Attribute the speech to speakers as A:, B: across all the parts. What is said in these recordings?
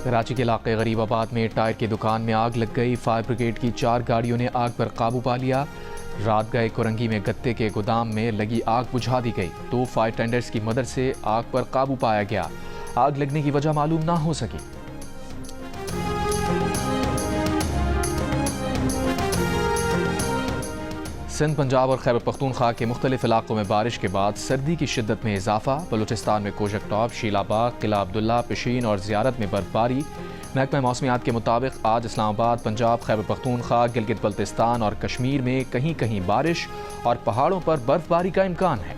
A: کراچی کے علاقے غریب آباد میں ٹائر کی دکان میں آگ لگ گئی۔ فائر بریگیڈ کی 4 گاڑیوں نے آگ پر قابو پا لیا۔ رات گئے کورنگی میں گتے کے گودام میں لگی آگ بجھا دی گئی۔ 2 فائر ٹینڈرز کی مدد سے آگ پر قابو پایا گیا۔ آگ لگنے کی وجہ معلوم نہ ہو سکی۔ سندھ، پنجاب اور خیبر پختونخوا کے مختلف علاقوں میں بارش کے بعد سردی کی شدت میں اضافہ۔ بلوچستان میں کوشک ٹاپ، شیلا باغ، قلعہ عبداللہ، پشین اور زیارت میں برفباری۔ محکمہ موسمیات کے مطابق آج اسلام آباد، پنجاب، خیبر پختونخوا، گلگت بلتستان اور کشمیر میں کہیں کہیں بارش اور پہاڑوں پر برفباری کا امکان ہے۔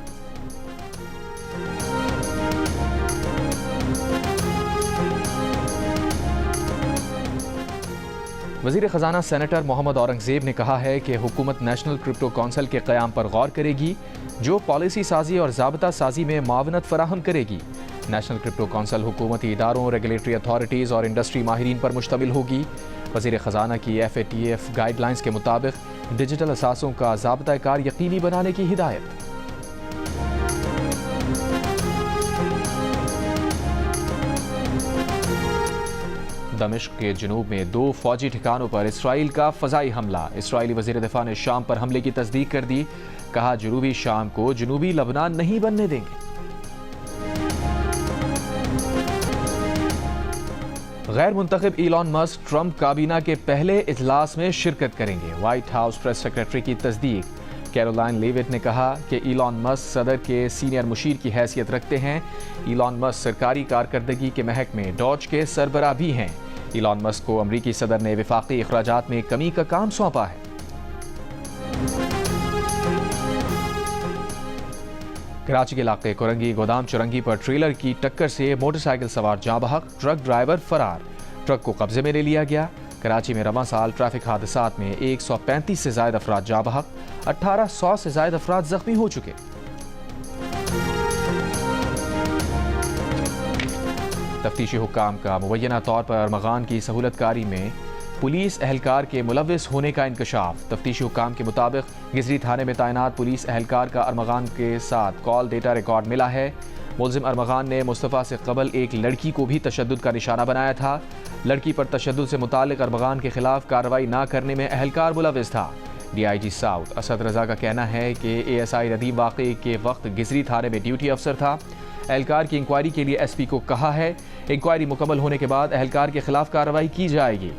A: وزیر خزانہ سینیٹر محمد اورنگزیب نے کہا ہے کہ حکومت نیشنل کرپٹو کونسل کے قیام پر غور کرے گی، جو پالیسی سازی اور ضابطہ سازی میں معاونت فراہم کرے گی۔ نیشنل کرپٹو کونسل حکومتی اداروں، ریگولیٹری اتھارٹیز اور انڈسٹری ماہرین پر مشتمل ہوگی۔ وزیر خزانہ کی FATF گائیڈ لائنز کے مطابق ڈیجیٹل اثاثوں کا ضابطہ کار یقینی بنانے کی ہدایت۔ دمشق کے جنوب میں 2 فوجی ٹھکانوں پر اسرائیل کا فضائی حملہ۔ اسرائیلی وزیر دفاع نے شام پر حملے کی تصدیق کر دی۔ کہا جنوبی شام کو جنوبی لبنان نہیں بننے دیں گے۔ غیر منتخب ایلان مسک ٹرمپ کابینہ کے پہلے اجلاس میں شرکت کریں گے۔ وائٹ ہاؤس پریس سیکرٹری کی تصدیق۔ کیرولائن لیوٹ نے کہا کہ ایلان مسک صدر کے سینئر مشیر کی حیثیت رکھتے ہیں۔ ایلان مسک سرکاری کارکردگی کے محکمے ڈوج کے سربراہ بھی ہیں۔ ایلان مسک کو امریکی صدر نے وفاقی اخراجات میں کمی کا کام سونپا ہے۔ کراچی کے علاقے کورنگی گودام چرنگی پر ٹریلر کی ٹکر سے موٹر سائیکل سوار جاں بحق، ٹرک ڈرائیور فرار۔ ٹرک کو قبضے میں لے لیا گیا۔ کراچی میں رواں سال ٹریفک حادثات میں 135 سے زائد افراد جاں بحق، 1800 سے زائد افراد زخمی ہو چکے۔ تفتیشی حکام کا مبینہ طور پر ارمغان کی سہولت کاری میں پولیس اہلکار کے ملوث ہونے کا انکشاف۔ تفتیشی حکام کے مطابق گزری تھانے میں تعینات پولیس اہلکار کا ارمغان کے ساتھ کال ڈیٹا ریکارڈ ملا ہے۔ ملزم ارمغان نے مصطفیٰ سے قبل ایک لڑکی کو بھی تشدد کا نشانہ بنایا تھا۔ لڑکی پر تشدد سے متعلق ارمغان کے خلاف کارروائی نہ کرنے میں اہلکار ملوث تھا۔ DIG ساؤتھ اسد رضا کا کہنا ہے کہ ASI ندیم واقعے کے وقت گزری تھانے میں ڈیوٹی افسر تھا۔ اہلکار کی انکوائری کے لیے SP کو کہا ہے۔ انکوائری مکمل ہونے کے بعد اہلکار کے خلاف کارروائی کی جائے گی۔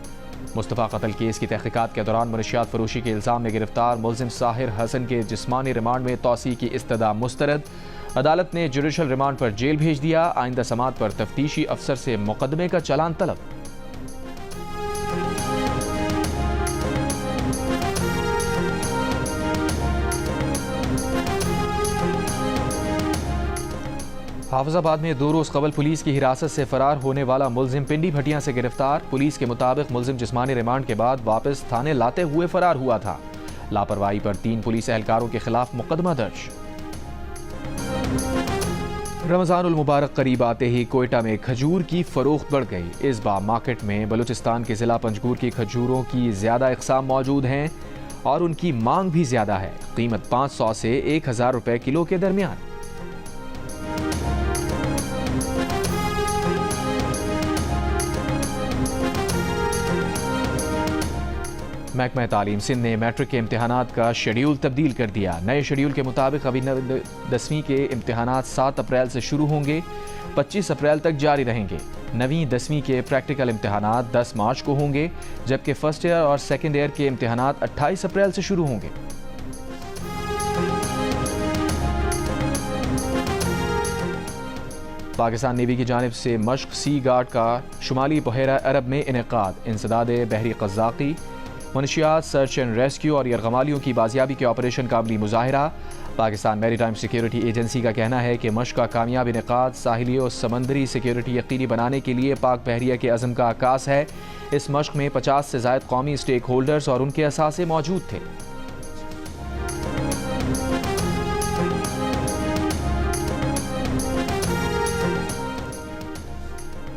A: مصطفیٰ قتل کیس کی تحقیقات کے دوران منشیات فروشی کے الزام میں گرفتار ملزم ساحر حسن کے جسمانی ریمانڈ میں توسیع کی استدعا مسترد۔ عدالت نے جوڈیشل ریمانڈ پر جیل بھیج دیا۔ آئندہ سماعت پر تفتیشی افسر سے مقدمے کا چالان طلب۔ حافظ آباد میں 2 روز قبل پولیس کی حراست سے فرار ہونے والا ملزم پنڈی بھٹیاں سے گرفتار۔ پولیس کے مطابق ملزم جسمانی ریمانڈ کے بعد واپس تھانے لاتے ہوئے فرار ہوا تھا۔ لاپرواہی پر 3 پولیس اہلکاروں کے خلاف مقدمہ درج۔ رمضان المبارک قریب آتے ہی کوئٹہ میں کھجور کی فروخت بڑھ گئی۔ اس بار مارکیٹ میں بلوچستان کے ضلع پنجگور کی کھجوروں کی زیادہ اقسام موجود ہیں اور ان کی مانگ بھی زیادہ ہے۔ قیمت 500 سے 1000 روپے کلو کے درمیان۔ محکمہ تعلیم سندھ نے میٹرک کے امتحانات کا شیڈیول تبدیل کر دیا۔ نئے شیڈیول کے مطابق ابھی 10ویں کے امتحانات 7 اپریل سے شروع ہوں گے، 25 اپریل تک جاری رہیں گے۔ 9ویں 10ویں کے پریکٹیکل امتحانات 10 مارچ کو ہوں گے، جبکہ فرسٹ ایئر اور سیکنڈ ایئر کے امتحانات 28 اپریل سے شروع ہوں گے۔ پاکستان نیوی کی جانب سے مشق سی گارڈ کا شمالی بحیرہ عرب میں انعقاد۔ انسداد بحری قزاقی، منشیات، سرچ اینڈ ریسکیو اور یرغمالیوں کی بازیابی کے آپریشن کا عملی مظاہرہ۔ پاکستان میری ٹائم سیکیورٹی ایجنسی کا کہنا ہے کہ مشق کا کامیاب انعقاد ساحلی اور سمندری سیکیورٹی یقینی بنانے کے لیے پاک بحریہ کے عزم کا عکاس ہے۔ اس مشق میں 50 سے زائد قومی اسٹیک ہولڈرز اور ان کے اثاثے موجود تھے۔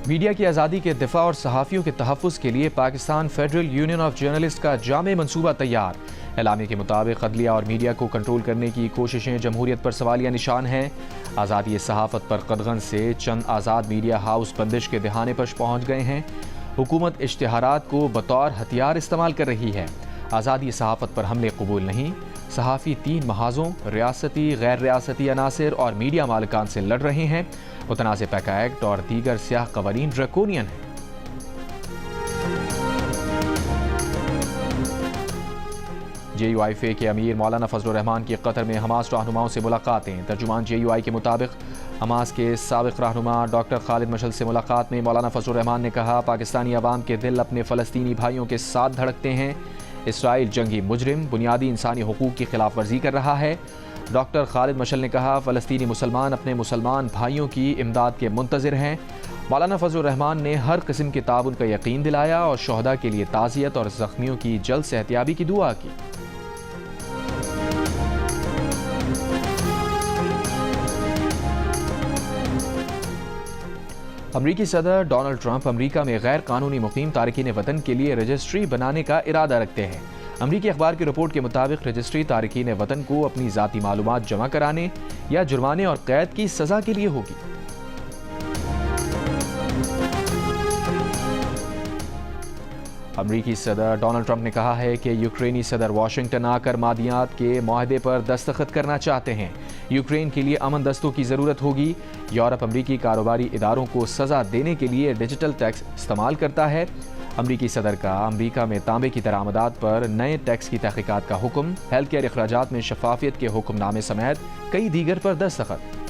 A: میڈیا کی آزادی کے دفاع اور صحافیوں کے تحفظ کے لیے Pakistan federal union of journalist کا جامع منصوبہ تیار۔ اعلامیے کے مطابق عدلیہ اور میڈیا کو کنٹرول کرنے کی کوششیں جمہوریت پر سوالیہ نشان ہیں۔ آزادی صحافت پر قدغن سے چند آزاد میڈیا ہاؤس بندش کے دہانے پر پہنچ گئے ہیں۔ حکومت اشتہارات کو بطور ہتھیار استعمال کر رہی ہے۔ آزادی صحافت پر حملے قبول نہیں۔ صحافی 3 محاذوں، ریاستی، غیر ریاستی عناصر اور میڈیا مالکان سے لڑ رہے ہیں۔ متنازع پیکا ایکٹ اور دیگر سیاہ قوانین ڈریکونین ہیں۔ جے یو آئی فے کے امیر مولانا فضل الرحمان کی قطر میں حماس رہنماؤں سے ملاقاتیں۔ ترجمان جے یو آئی کے مطابق حماس کے سابق رہنما ڈاکٹر خالد مشعل سے ملاقات میں مولانا فضل الرحمان نے کہا، پاکستانی عوام کے دل اپنے فلسطینی بھائیوں کے ساتھ دھڑکتے ہیں۔ اسرائیل جنگی مجرم، بنیادی انسانی حقوق کی خلاف ورزی کر رہا ہے۔ ڈاکٹر خالد مشعل نے کہا، فلسطینی مسلمان اپنے مسلمان بھائیوں کی امداد کے منتظر ہیں۔ مولانا فضل الرحمان نے ہر قسم کے تعاون کا یقین دلایا اور شہداء کے لیے تعزیت اور زخمیوں کی جلد صحتیابی کی دعا کی۔ امریکی صدر ڈونلڈ ٹرمپ امریکہ میں غیر قانونی مقیم تارکین وطن کے لیے رجسٹری بنانے کا ارادہ رکھتے ہیں۔ امریکی اخبار کی رپورٹ کے مطابق رجسٹری تارکین وطن کو اپنی ذاتی معلومات جمع کرانے یا جرمانے اور قید کی سزا کے لیے ہوگی۔ امریکی صدر ڈونلڈ ٹرمپ نے کہا ہے کہ یوکرینی صدر واشنگٹن آ کر معدنیات کے معاہدے پر دستخط کرنا چاہتے ہیں۔ یوکرین کے لیے امن دستوں کی ضرورت ہوگی۔ یورپ امریکی کاروباری اداروں کو سزا دینے کے لیے ڈیجیٹل ٹیکس استعمال کرتا ہے۔ امریکی صدر کا امریکہ میں تانبے کی درآمدات پر نئے ٹیکس کی تحقیقات کا حکم، ہیلتھ کیئر اخراجات میں شفافیت کے حکم نامے سمیت کئی دیگر پر دستخط۔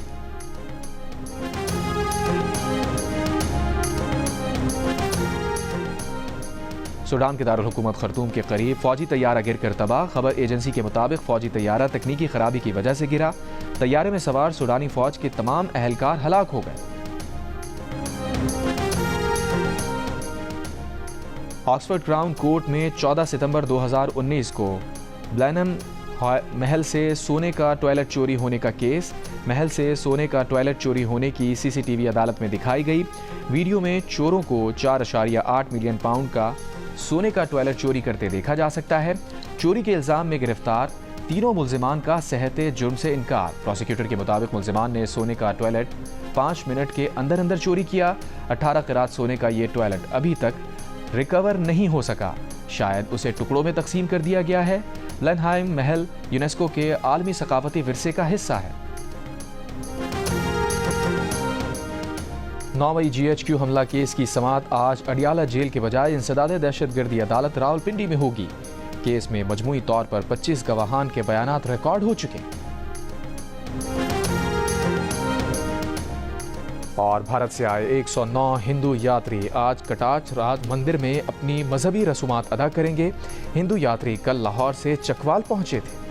A: سوڈان کے دارالحکومت خرطوم کے قریب فوجی طیارہ گر کر تباہ۔ خبر ایجنسی کے مطابق فوجی طیارہ تکنیکی خرابی کی وجہ سے گرا۔ طیارے میں سوار سوڈانی فوج کے تمام اہلکار ہلاک ہو گئے۔ آکسفورڈ کراؤن کورٹ میں 14 ستمبر 2019 کو بلینم محل سے سونے کا ٹوائلٹ چوری ہونے کا کیس۔ محل سے سونے کا ٹوائلٹ چوری ہونے کی سی سی ٹی وی عدالت میں دکھائی گئی۔ ویڈیو میں چوروں کو 4.8 ملین پاؤنڈ کا سونے کا ٹوائلٹ چوری کرتے دیکھا جا سکتا ہے۔ چوری کے الزام میں گرفتار تینوں ملزمان کا صحت جرم سے انکار۔ پروسیکیوٹر کے مطابق ملزمان نے سونے کا ٹوائلٹ 5 منٹ کے اندر چوری کیا۔ 18 قیراط سونے کا یہ ٹوائلٹ ابھی تک ریکور نہیں ہو سکا، شاید اسے ٹکڑوں میں تقسیم کر دیا گیا ہے۔ بلینہائم محل یونیسکو کے عالمی ثقافتی ورثے کا حصہ ہے۔ 9ویں GHQ حملہ کیس کی سماعت آج اڈیالہ جیل کے بجائے انسداد دہشت گردی عدالت راولپنڈی میں ہوگی۔ کیس میں مجموعی طور پر 25 گواہان کے بیانات ریکارڈ ہو چکے ہیں۔ اور بھارت سے آئے 109 ہندو یاتری آج کٹاچ راج مندر میں اپنی مذہبی رسومات ادا کریں گے۔ ہندو یاتری کل لاہور سے چکوال پہنچے تھے۔